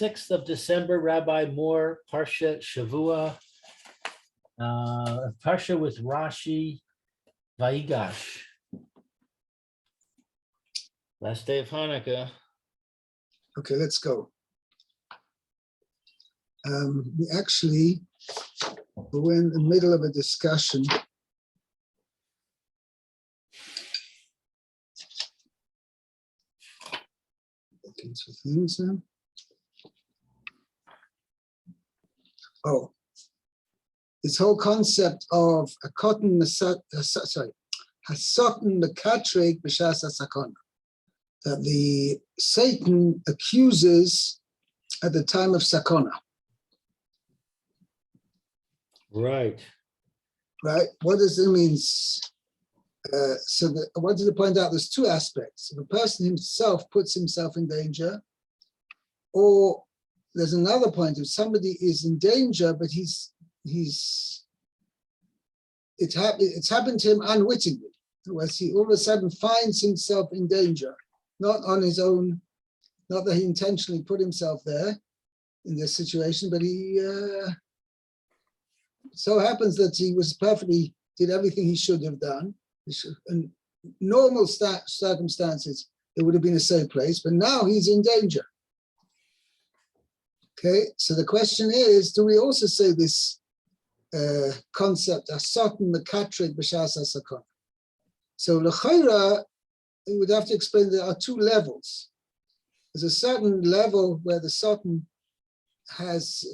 6th of December, Rabbi Moore, Parsha Shavua, Parsha with Rashi, Vayigash. Last day of Hanukkah. Okay, let's go. We're in the middle of a discussion. Into things now. Oh, this whole concept of a cotton, hasoten mekatreg b'shas hasakona, that the Satan accuses at the time of sakona. Right. Right. What does it mean? I wanted to point out there's two aspects. If a person himself puts himself in danger, or there's another point, if somebody is in danger, but it's happened to him unwittingly, whereas he all of a sudden finds himself in danger, not on his own, not that he intentionally put himself there in this situation, but he so happens that he did everything he should have done. In normal circumstances, it would have been a safe place, but now he's in danger. Okay, so the question is, do we also say this concept, hasoten mekatreg b'shas hasakona? So l'chayra, we would have to explain there are two levels. There's a certain level where the soten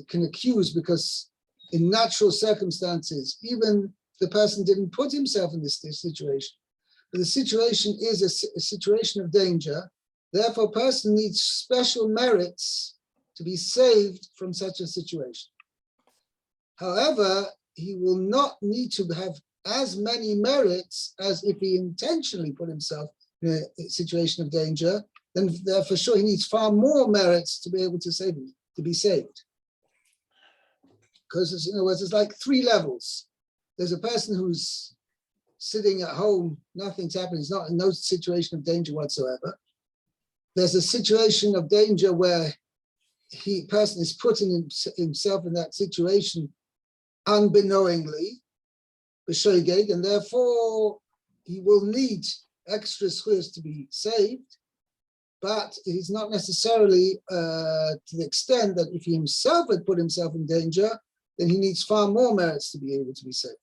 can accuse because in natural circumstances, even the person didn't put himself in this situation, but the situation is a situation of danger. Therefore, a person needs special merits to be saved from such a situation. However, he will not need to have as many merits as if he intentionally put himself in a situation of danger. Then, for sure, he needs far more merits to be able to save him, to be saved. Because, in other words, it's like three levels. There's a person who's sitting at home, nothing's happening, he's not in no situation of danger whatsoever. There's a situation of danger where person is putting himself in that situation unbeknowingly, and therefore he will need extra schus to be saved, but he's not necessarily to the extent that if he himself had put himself in danger, then he needs far more merits to be able to be saved.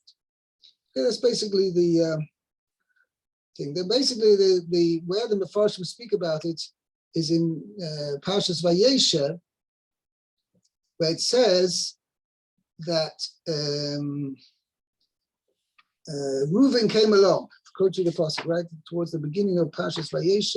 Okay, that's basically the thing. Then basically the where the Mefarshim speak about it is in Parshas Vayigash, where it says that Reuven came along. Quote you the pasuk, right towards the beginning of Parshas Vayigash.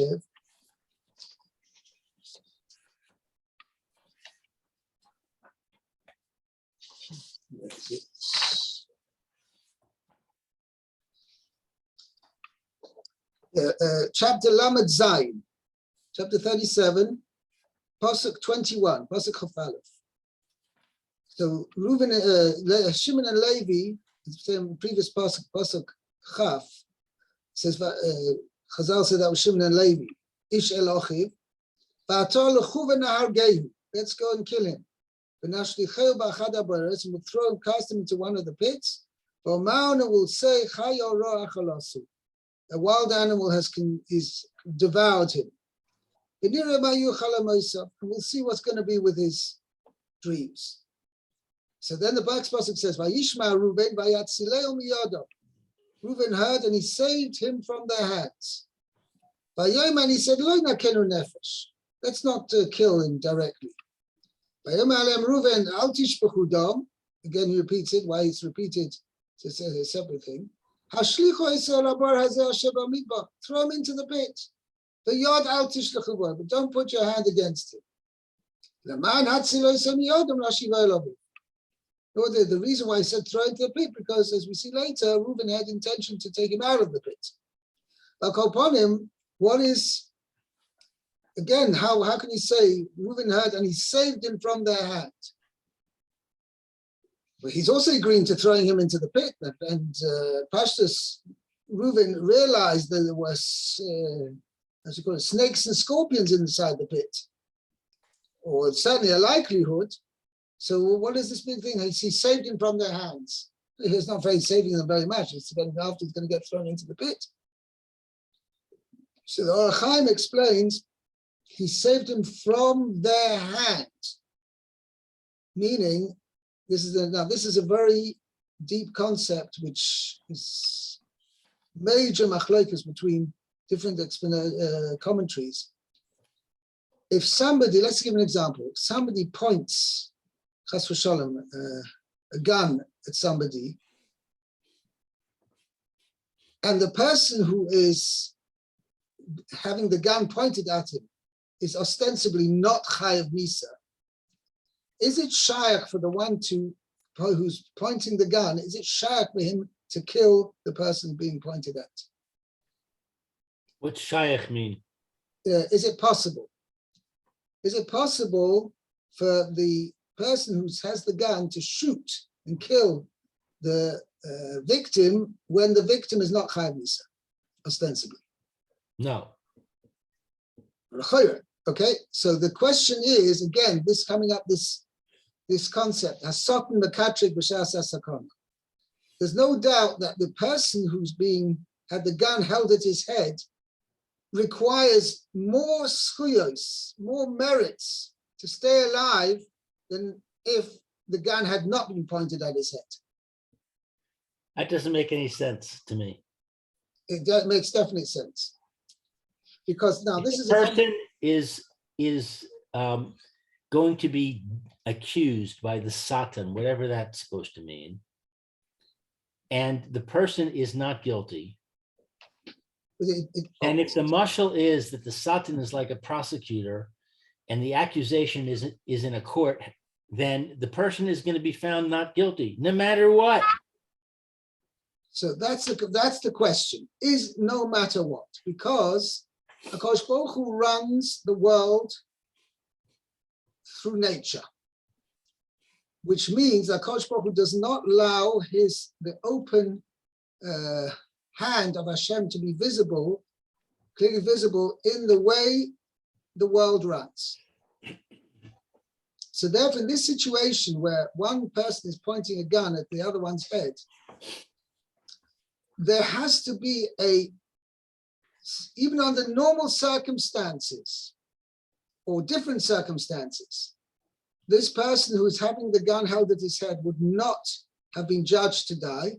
Chapter Lamed Zayin, chapter 37, pasuk 21, pasuk Chaf Aleph. So Reuven, Shimon and Levi, the previous pasuk Chaf, says Chazal said that was Shimon and Levi. Ish el Achiv, va'atar lechu v'nahargehu. Let's go and kill him. V'nashlicheu ba'achad ha'baretz, and we'll throw him, cast him into one of the pits. V'omarnu will say, Chayo ro achalasu. A wild animal has devoured him. And we'll see what's going to be with his dreams. So then the next pasuk says, Vayishma Reuven vayatzileu miyado. Reuven heard and he saved him from their hands. Vayomer, and he said, Lo nakenu nefesh. Let's not kill him directly. Vayomer alem Reuven al tishpachu dam. Again he repeats it. Why it's repeated? It's a separate thing. Throw him into the pit. The yard al tishlechu bo, but don't put your hand against him. The reason why he said throw into the pit, because as we see later, Reuven had intention to take him out of the pit. But upon him, what is, again, how can you say Reuven heard and he saved him from their hand? But he's also agreeing to throwing him into the pit. And Pashtus, Reuven realized that there was, as you call it, snakes and scorpions inside the pit. And therefore, he was afraid. And therefore, he said, let's throw him into the pit. But he also agreed to throwing him into the pit. But Pashtus, Reuven realized that there was, as you call it, snakes and scorpions inside the pit. And therefore, he or certainly a likelihood. So what is this big thing? He saved him from their hands. He's not very saving them very much. It's after he's going to get thrown into the pit. So the Or HaChaim explains he saved him from their hands, meaning this is a very deep concept which is major machlokas between different commentaries. If somebody, let's give an example, if somebody points chas v'shalom, a gun at somebody, and the person who is having the gun pointed at him is ostensibly not chayav misa, is it shaykh for the one who's pointing the gun, is it shaykh for him to kill the person being pointed at? What's shaykh mean? Is it possible? Is it possible for the person who has the gun to shoot and kill the victim when the victim is not chayav misa, ostensibly? No. Okay, so the question is, again, this coming up, this concept, hasotin mekatrik b'shas hasakana. There's no doubt that the person who's had the gun held at his head requires more schuyos, more merits to stay alive than if the gun had not been pointed at his head. That doesn't make any sense to me. It makes definite sense. Because now this is a person is going to be accused by the Satan, whatever that's supposed to mean, and the person is not guilty. And if the mashal is that the Satan is like a prosecutor and the accusation is in a court, then the person is going to be found not guilty, no matter what. So that's the question, is no matter what, because HaKadosh Baruch Hu runs the world through nature, which means that HaKadosh Baruch Hu does not allow the open hand of Hashem to be visible, clearly visible in the way the world runs. So therefore, in this situation where one person is pointing a gun at the other one's head, there has to be even under normal circumstances or different circumstances, this person who is having the gun held at his head would not have been judged to die.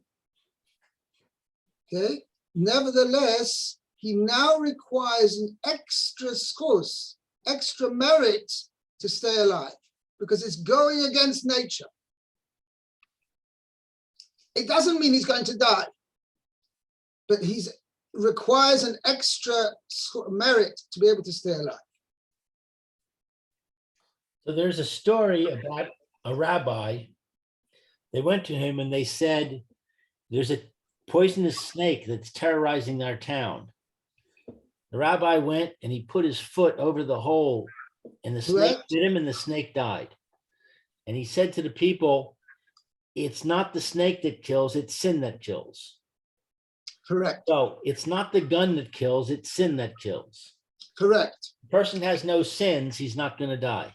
Okay. Nevertheless, he now requires an extra schus, extra merit to stay alive, because it's going against nature. It doesn't mean he's going to die, but he requires an extra merit to be able to stay alive. So there's a story about a rabbi. They went to him and they said, there's a poisonous snake that's terrorizing our town. The rabbi went and he put his foot over the hole and the snake bit him and the snake died. And he said to the people, it's not the snake that kills, it's sin that kills. Correct. So it's not the gun that kills, it's sin that kills. Correct. The person has no sins, he's not going to die.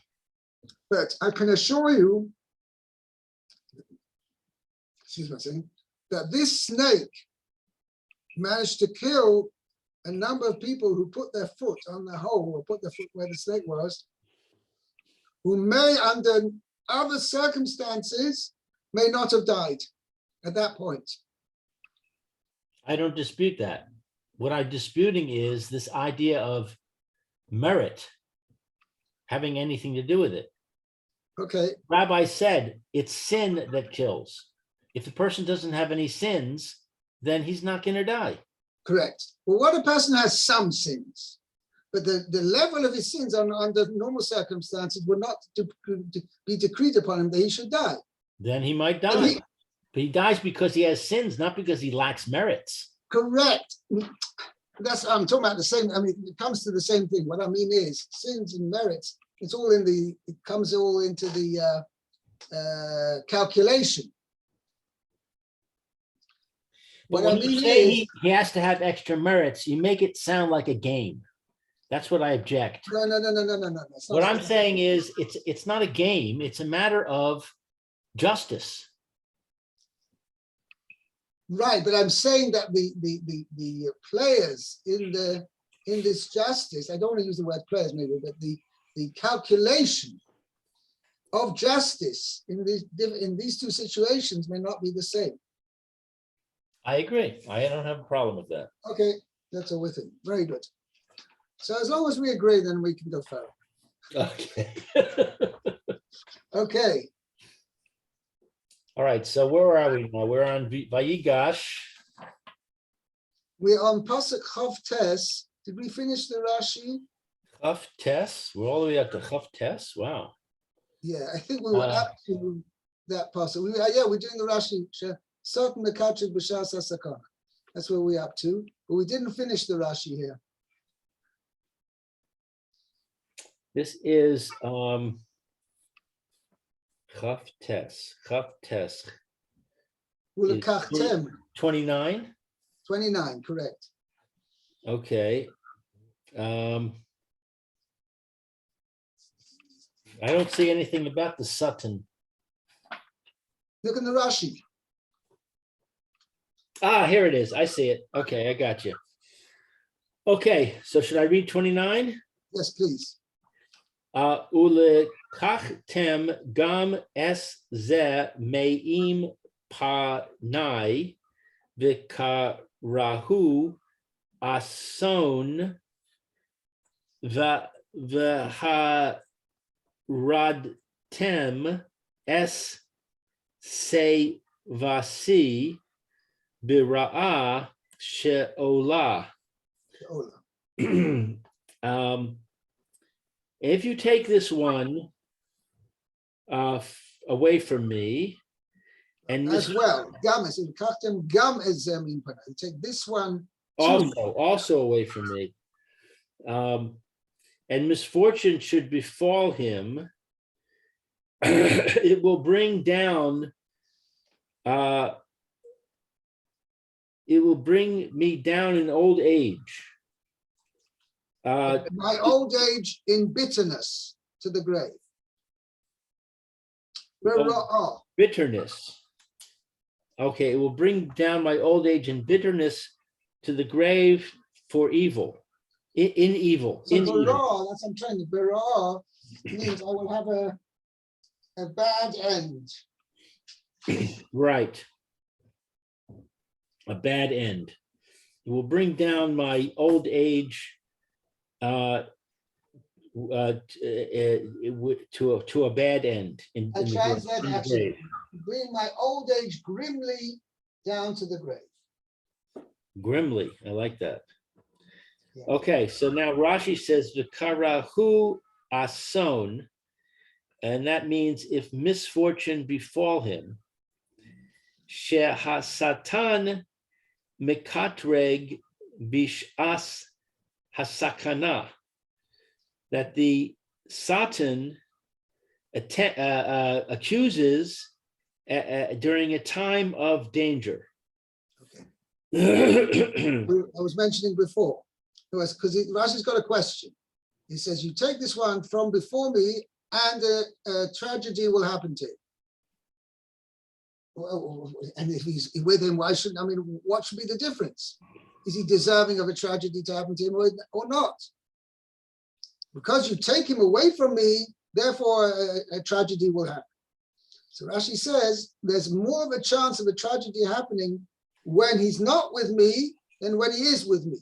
But I can assure you, excuse me, saying, that this snake managed to kill a number of people who put their foot on the hole or put their foot where the snake was, who may, under other circumstances, may not have died at that point. I don't dispute that. What I'm disputing is this idea of merit having anything to do with it. Okay. Rabbi said it's sin that kills. If the person doesn't have any sins, then he's not going to die. Correct. Well, what a person has some sins, but the level of his sins under normal circumstances would not be decreed upon him that he should die. Then he might die. But he dies because he has sins, not because he lacks merits. Correct. I'm talking about the same. I mean, it comes to the same thing. What I mean is sins and merits. It comes all into the calculation. But when you say he has to have extra merits, you make it sound like a game. That's what I object. No. It's What not- I'm saying is it's not a game. It's a matter of justice. Right, but I'm saying that the players in this justice, I don't want to use the word players maybe, but the calculation of justice in these two situations may not be the same. I agree. I don't have a problem with that. Okay, that's all with it. Very good. So as long as we agree, then we can go further. Okay. Okay, All right. So where are we now? We're on Vayigash. we're on Pasuk Chav Tes. Did we finish the Rashi? Chaf Tes. We're all the way up to Chaf Tes. Wow. Yeah, I think we were up to that Pasuk. We're doing the Rashi. Certain Mekachik B'Shas HaSakana. That's where we're up to. But we didn't finish the Rashi here. This is Chaf Tes. Chaf Tes. Ulekachtem, 29. 29, correct. Okay. I don't see anything about the Sutton. Look in the Rashi. Ah, here it is. I see it. Okay, I got you. Okay, so should I read 29? Yes, please. Ulekachtem gam es ze meim panai v'karahu ason v'haradtem es sevasi bira'ah she'olah. If you take this one away from me, and As this well, Gam is Ulekachtem Gam es Zemin Panai. You take this one too. also away from me, and misfortune should befall him, it will bring down. It will bring me down in old age. My old age in bitterness to the grave. Bera'ah. Bitterness. Okay, it will bring down my old age in bitterness to the grave for evil. In evil. So In evil. Bera'ah, that's what I'm trying to. Bera'ah means I will have a bad end. Right. A bad end. It will bring down my old age to a bad end. I translate actually, bring my old age grimly down to the grave. Grimly, I like that. Yeah. Okay, so now Rashi says v'karahu ason, and that means if misfortune befall him, shehasatan mekatreg bishas hasakana, that the Satan accuses during a time of danger. I was mentioning before. It was because Rashi's got a question. He says, you take this one from before me and a tragedy will happen to him. Well, and if he's with him, what should be the difference? Is he deserving of a tragedy to happen to him or not? Because you take him away from me, therefore a tragedy will happen. So Rashi says there's more of a chance of a tragedy happening when he's not with me than when he is with me.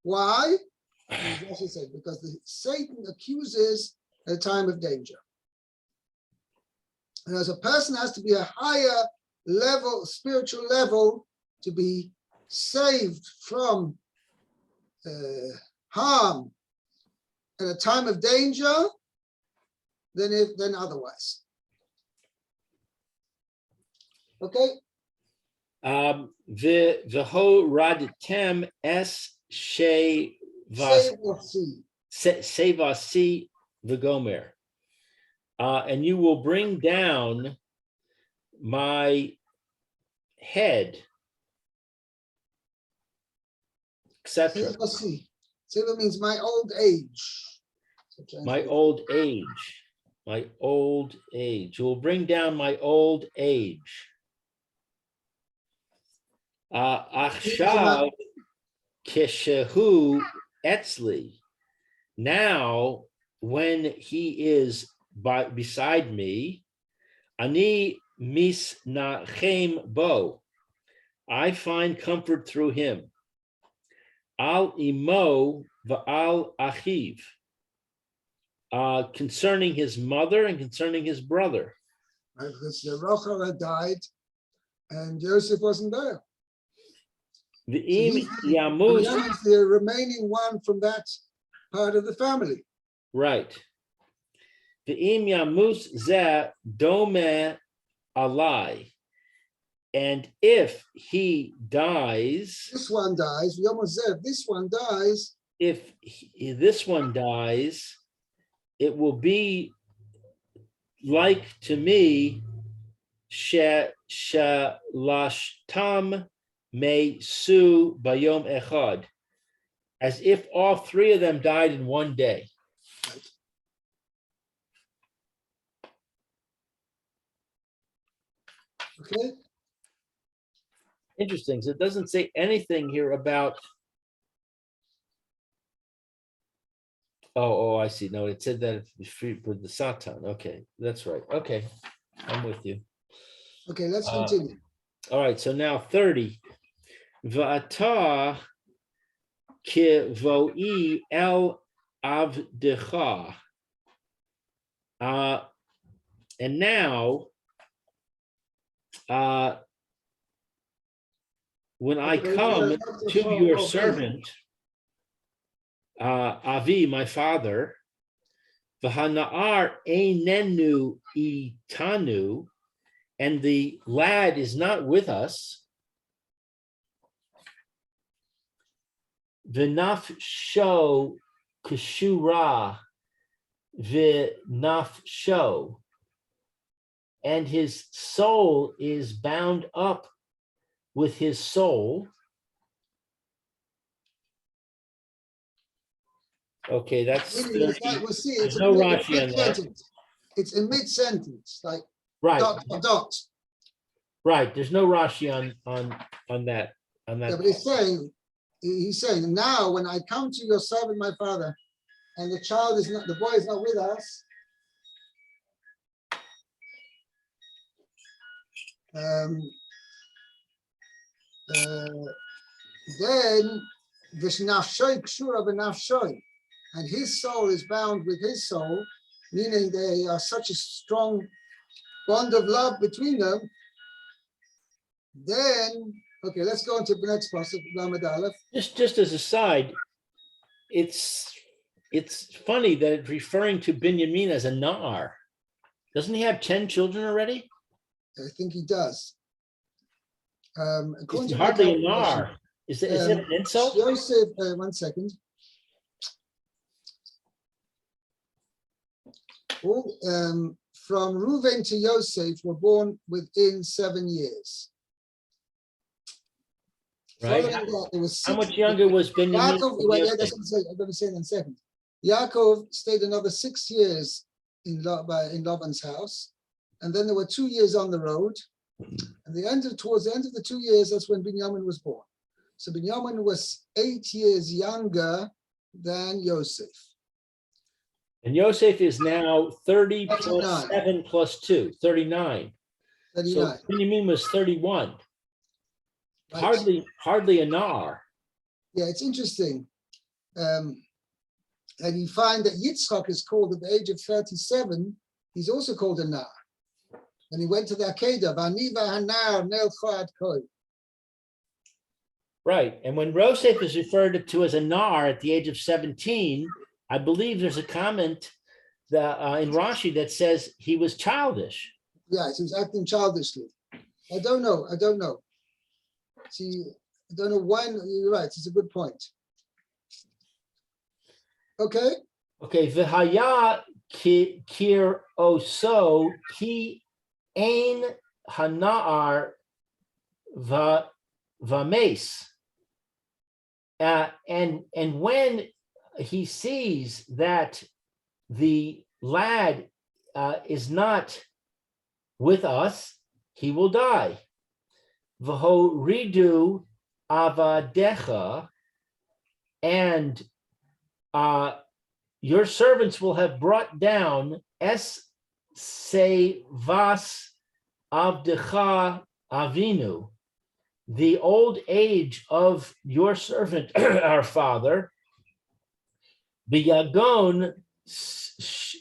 Why? Rashi says because Satan accuses at a time of danger. And as a person has to be a higher level, spiritual level, to be saved from harm at a time of danger than otherwise. Okay. V'ho radtem es sevasi v'gomer. And you will bring down my head, etc. Seva means my old age. So My translate. old age. My old age. You will bring down my old age. Achshav kishehu etzli. Now, when he is beside me, ani misnachem bo. I find comfort through him. Al imo va'al achiv. Concerning his mother and concerning his brother. Right, because Rachel had died and Joseph wasn't there. V'im So yamuz. Binyamin's the remaining one from that part of the family. Right. V'im yamuz zeh dome alai. And if he dies, This one dies, we almost said, this one dies, if this one dies, it will be like to me, shalashtam me su bayom echad, as if all three of them died in one day. okay? Interesting. So it doesn't say anything here about. Oh, I see. No, it said that with the Satan. Okay, that's right. Okay, I'm with you. Okay, let's continue. All right, so now 30. Va'ata kivoi el avdecha. And now, when I come to your servant, Avi, my father, v'hana'ar einenu itanu, and the lad is not with us, v'nafsho keshura v'nafsho, and his soul is bound up with his soul. Okay, that's We'll see. It's no Rashi on that. It's a mid-sentence, like Right, dot, dot. right. There's no Rashi on that. Yeah, but he's saying, now when I come to your servant, my father, and the boy is not with us, then v'shnafshoi kshura v'nafshoi, and his soul is bound with his soul, meaning they are such a strong bond of love between them. Then, okay, let's go on to the next passage, Lamed Aleph. Just as a side, it's funny that it's referring to Binyamin as a Na'ar. Doesn't he have 10 children already? I think he does. It's hardly a Na'ar. Is it an insult? Yosef, 1 second. From Reuven to Yosef were born within 7 years. Right. Following that, there was How 6 much younger was Binyamin? Yaakov, yeah, that's what I'm going to say in a second. Yaakov stayed another 6 years in Laban's house, and then there were 2 years on the road. And towards the end of the 2 years, that's when Binyamin was born. So Binyamin was 8 years younger than Yosef. And Yosef is now 30 plus 39. 7 plus 2, 39. 39. So Binyamin was 31. Right. Hardly a Na'ar. Yeah, it's interesting. And you find that Yitzchak is called at the age of 37. He's also called a Nar. And he went to the Akedah. Right. And when Yosef is referred to as a Nar at the age of 17, I believe there's a comment that, in Rashi that says he was childish. Yeah, he was acting childishly. I don't know. See, I don't know when. You're right. It's a good point. Okay. Okay. V'haya kir oso ki ein hana'ar v'mes. And when he sees that the lad is not with us, he will die. V'ho ridu avadecha, and your servants will have brought down es sevas avdecha avinu, the old age of your servant, our father, biyagon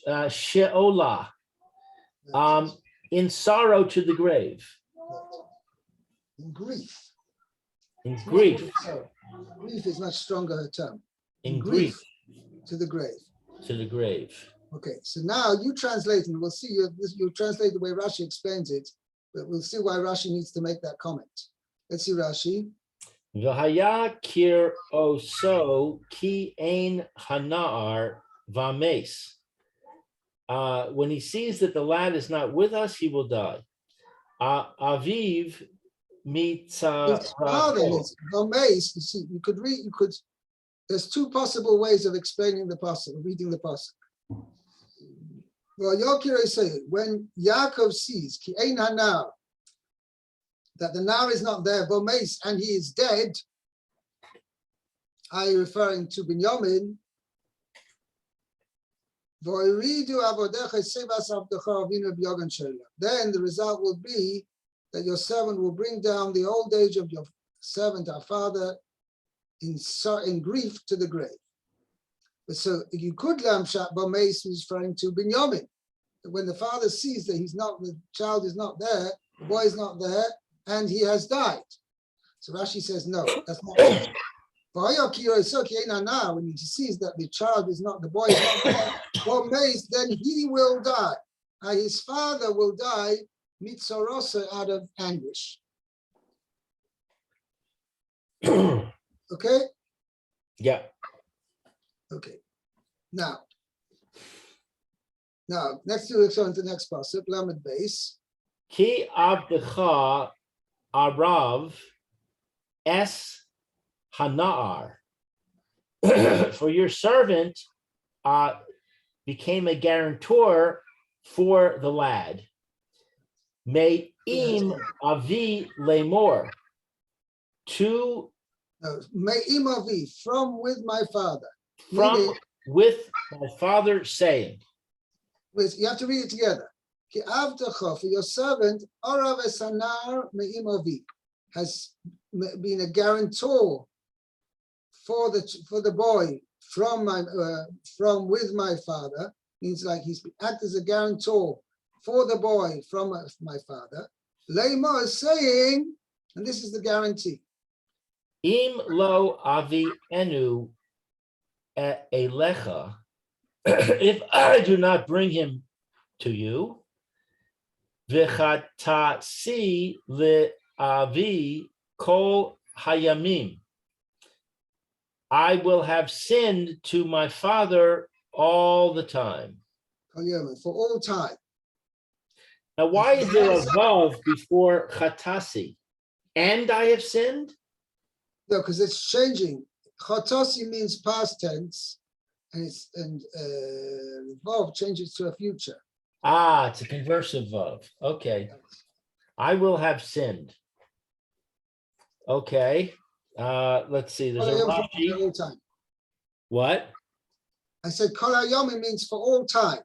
sheolah, in sorrow to the grave. In grief. In grief. Grief is much stronger term. In grief. To the grave. To the grave. Okay, so now you translate, and we'll see you translate the way Rashi explains it, but we'll see why Rashi needs to make that comment. Let's see Rashi. V'haya kir oso ki ein hanar vames. When he sees that the lad is not with us, he will die. Aviv mitza. His father is vames. You see, you could read. There's two possible ways of explaining the pasuk, reading the pasuk. Well, Yokire say when Yaakov sees ki ein hanar, that the nar is not there, Vomes, and he is dead, I referring to Binyamin, then the result will be that your servant will bring down the old age of your servant, our father, in grief to the grave. But so you could lamshat Vomes is referring to Binyamin. When the father sees that the child is not there, the boy is not there, and he has died. So Rashi says, no, that's not true. When he sees that the child is not, the boy is not there, then he will die. His father will die, mitzorosa, out of anguish. Okay? Yeah. Okay. Now, next let's go into the next pasuk, Lamed Beis. Ki abdecha arav es hanar. For your servant became a guarantor for the lad. May im avi lemor. May im avi, from with my father. From with my father saying. You have to read it together. Ki avdecha, for your servant, arav es hanar me'im avi, has been a guarantor for the boy from with my father, means like he's acted as a guarantor for the boy from my father. Leimo is saying, and this is the guarantee. Im lo avi enu elecha, if I do not bring him to you, v'chatasi le'avi kol hayamim, I will have sinned to my father all the time. For all time. Now, why is there a vav before chatasi? And I have sinned? No, because it's changing. Chatasi means past tense, and vav changes to a future. It's a conversive vav. Okay. I will have sinned. Okay. Let's see. There's a Rashi. All time. What? I said kol hayomi means for all time.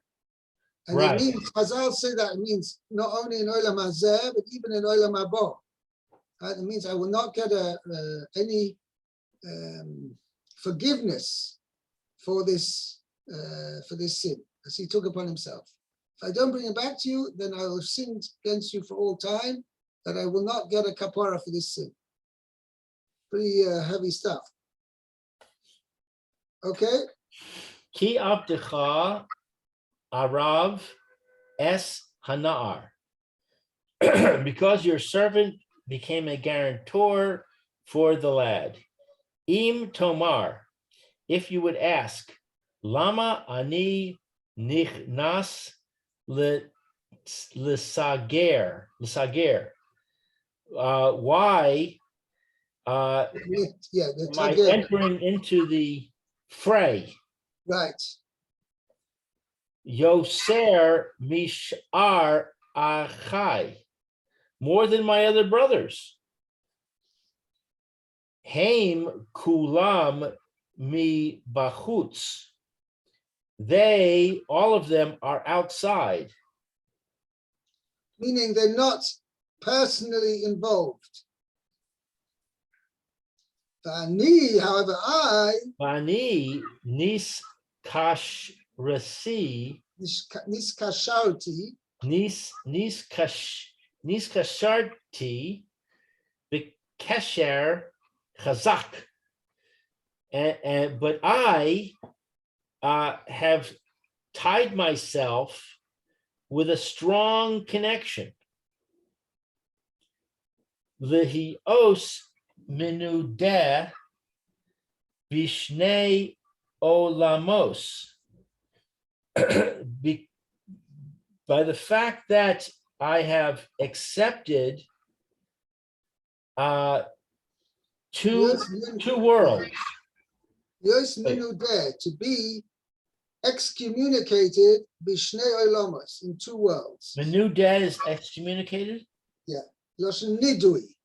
And right. It means, Chazal say that it means not only in Olam Hazeh, but even in Olam Habo. It means I will not get any forgiveness for this sin, as he took upon himself. If I don't bring it back to you, then I will sin against you for all time, that I will not get a kapara for this sin. Pretty heavy stuff. Okay? Ki abdecha arav es hanar. Because your servant became a guarantor for the lad. Im tomar, if you would ask, lama ani nichnas l'sager, why am I entering into the fray? Right. Yoser mishar achai, more than my other brothers. Haim kulam mi bachutz. They, all of them, are outside. Meaning they're not personally involved. Vani, however, I, Bani nis kashrasi niskasharti, niskasharti b'kesher chazak. But I have tied myself with a strong connection. V'hios menudeh bishnei olamos. By the fact that I have accepted two worlds. Yos minudeh, to be excommunicated bishnei olamos, in two worlds. Menudeh is excommunicated? Yeah. Loshen nidui.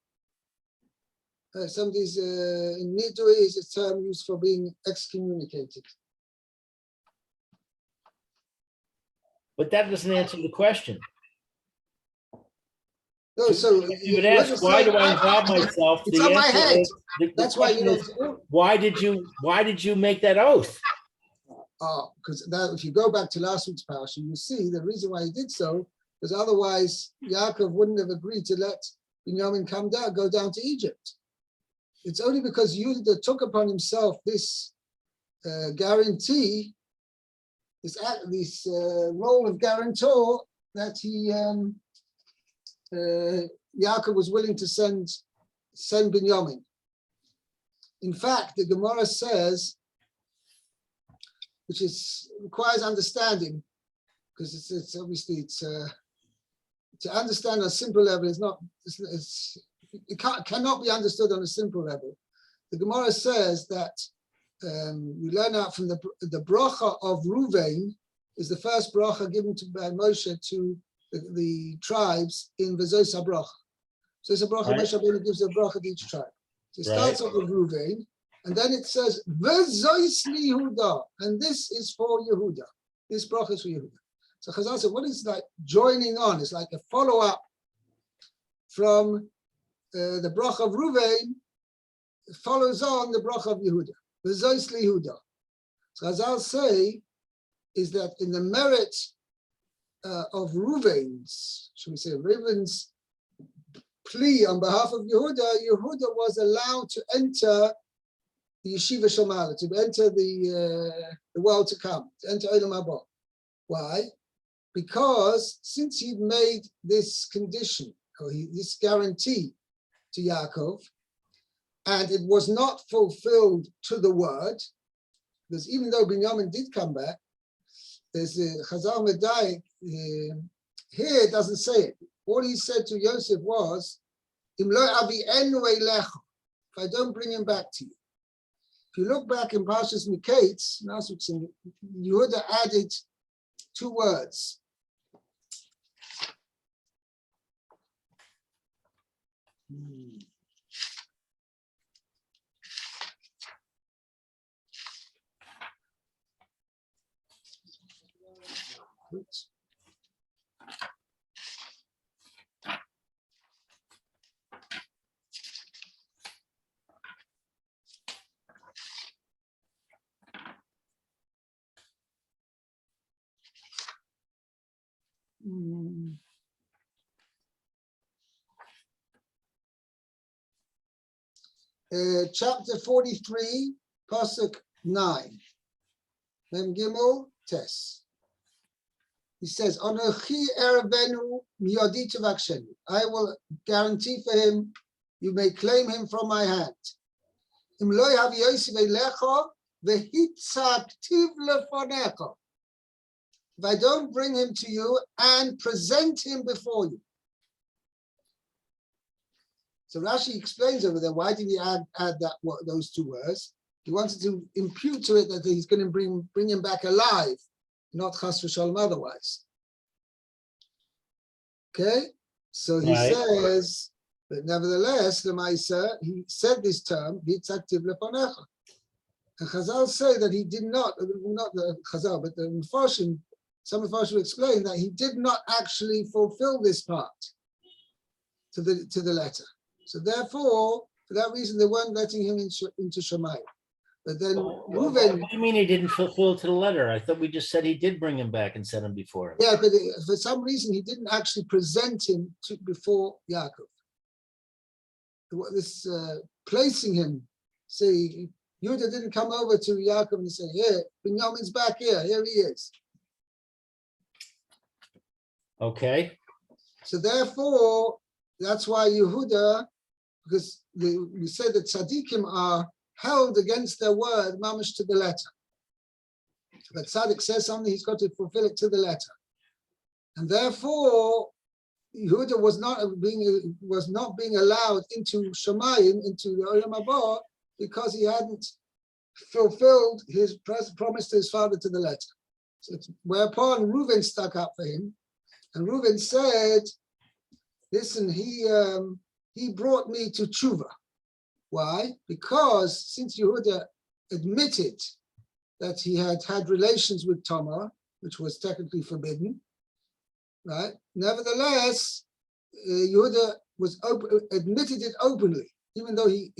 Somebody's in nidui is a term used for being excommunicated. But that doesn't answer the question. No, so You would ask, why do I involve myself? It's on my head. That's why you don't. Why did you make that oath? Because now if you go back to last week's parsha, you see the reason why he did so, because otherwise Yaakov wouldn't have agreed to let Binyamin go down to Egypt. It's only because Yehuda took upon himself this guarantee, this role of guarantor, that Yaakov was willing to send Binyamin. In fact, the Gemara says, which requires understanding, because it's obviously to understand on a simple level it cannot be understood on a simple level. The Gemara says that we learn out from the bracha of Ruvain is the first bracha given by Moshe to the tribes in V'zos HaBracha. So it's a bracha, Moshe Rabbeinu gives a bracha to each tribe. So it starts off with Ruvain, and then it says V'zos Yehuda, and this is for Yehuda. This bracha is for Yehuda. So Chazal said, what is like joining on? It's like a follow-up from the bracha of Ruvain, follows on the bracha of Yehuda. V'zos Yehuda. So Chazal say is that in the merit of Ruvain's, should we say, Reuven's plea on behalf of Yehuda, Yehuda was allowed to enter the yeshiva Shomala, to enter the world to come, to enter Olam Haba. Why? Because since he'd made this condition, or this guarantee to Yaakov, and it was not fulfilled to the word, because even though Binyamin did come back, there's a Chazal Medayik, here it doesn't say it. All he said to Yosef was, if I don't bring him back to you. If you look back in Parshas Miketz, Yehuda added two words. Oops. Chapter 43, Pasuk 9. Mem Gimel Tes. He says, Anochi erevenu miyadi tevakshenu. I will guarantee for him, you may claim him from my hand. Im lo yavi Yosef elecha vehitzaktiv lefanecha. If I don't bring him to you and present him before you. So Rashi explains over there, why did he add those two words? He wanted to impute to it that he's going to bring him back alive, not chas v'shalom otherwise. Okay, so he Right. says, but nevertheless, the Maisa, he said this term, v'tzaktiv lefanecha. And Chazal say that he did not the Chazal, but the Mefarshim, some Mefarshim explain that he did not actually fulfill this part to the letter. So therefore, for that reason, they weren't letting him into Shamayim. But then What Reuven, do you mean he didn't fulfill to the letter? I thought we just said he did bring him back and set him before him. yeah, but for some reason he didn't actually present him before Yaakov. This placing him, see, Yehuda didn't come over to Yaakov and say, "Here, Binyamin's back here. Here he is." Okay. So therefore, that's why Yehuda, because we said that tzaddikim are held against their word, mamish to the letter. But tzaddik says something, he's got to fulfill it to the letter, and therefore Yehuda was not being allowed into Shamayim, into the Olam Haba, because he hadn't fulfilled his promise to his father to the letter. So whereupon Reuven stuck up for him, and Reuven said, "Listen, he brought me to tshuva. Why? Because since Yehuda admitted that he had had relations with Tamar, which was technically forbidden, right? Nevertheless, Yehuda admitted it openly, even though he."